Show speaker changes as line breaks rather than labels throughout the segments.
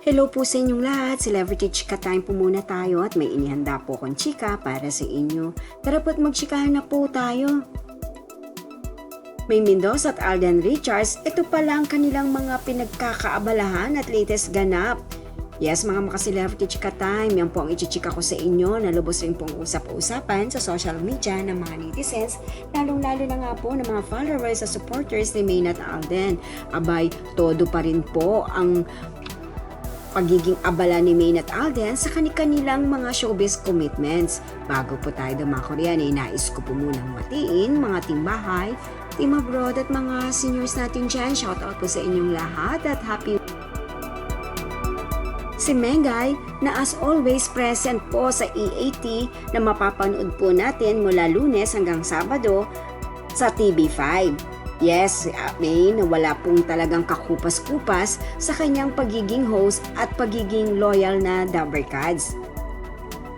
Hello po sa inyong lahat, Celebrity Chika Time po muna tayo at may inihanda po akong chika para sa inyo. Tara po't magchikahan na po tayo. May Mendoza at Alden Richards, ito pala ang kanilang mga pinagkakaabalahan at latest ganap. Yes, mga maka-Celebrity Chika Time, yan po ang ichichika ko sa inyo na lubos rin pong usap-usapan sa social media ng mga netizens, lalong-lalo na nga po ng mga followers at supporters ni Maine at Alden. Abay, todo pa rin po ang pagiging abala ni Maine at Alden sa kanilang mga showbiz commitments. Bago po tayo dumako riyan, nais ko po munang matiin mga timbahay, team abroad at mga seniors natin dyan. Shoutout po sa inyong lahat at happy. Si Mengay na as always present po sa EAT na mapapanood po natin mula Lunes hanggang Sabado sa TV5. Yes, si Maine wala pong talagang kakupas-kupas sa kanyang pagiging host at pagiging loyal na Dabarkads.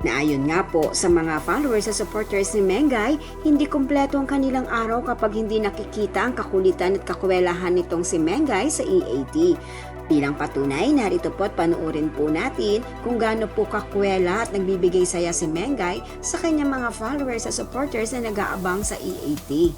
Na ayon nga po sa mga followers at supporters ni Mengay, hindi kumpleto ang kanilang araw kapag hindi nakikita ang kakulitan at kakwelahan nitong si Mengay sa EAT. Bilang patunay, narito po at panoorin po natin kung gaano po kakwela at nagbibigay saya si Mengay sa kanyang mga followers at supporters na nag-aabang sa EAT.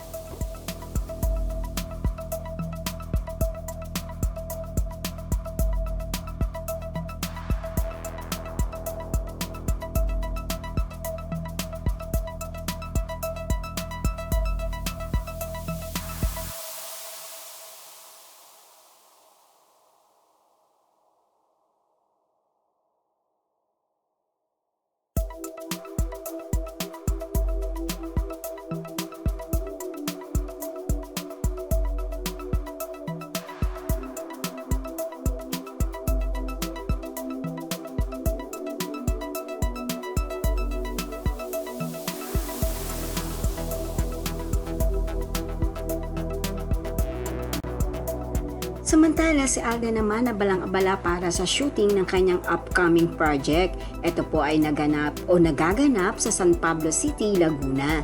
Samantala, si Alden naman nabalang-abala para sa shooting ng kanyang upcoming project. Ito po ay nagaganap sa San Pablo City, Laguna.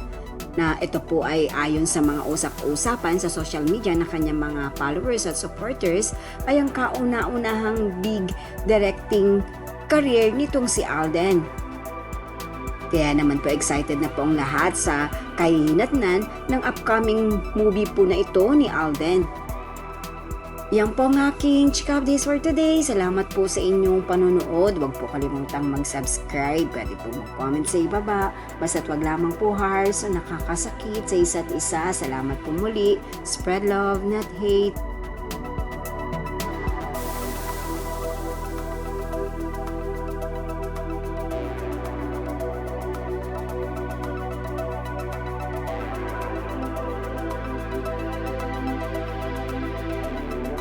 Na ito po ay ayon sa mga usap-usapan sa social media ng kanyang mga followers at supporters ay ang kauna-unahang big directing career nitong si Alden. Kaya naman po excited na po ang lahat sa kahinatnan ng upcoming movie po na ito ni Alden. Yan po ang aking chika updates for today. Salamat po sa inyong panonood. Huwag po kalimutang mag-subscribe. Pwede po mag-comment sa ibaba. Basta't wag lamang po hearts o nakakasakit sa isa't isa. Salamat po muli. Spread love, not hate.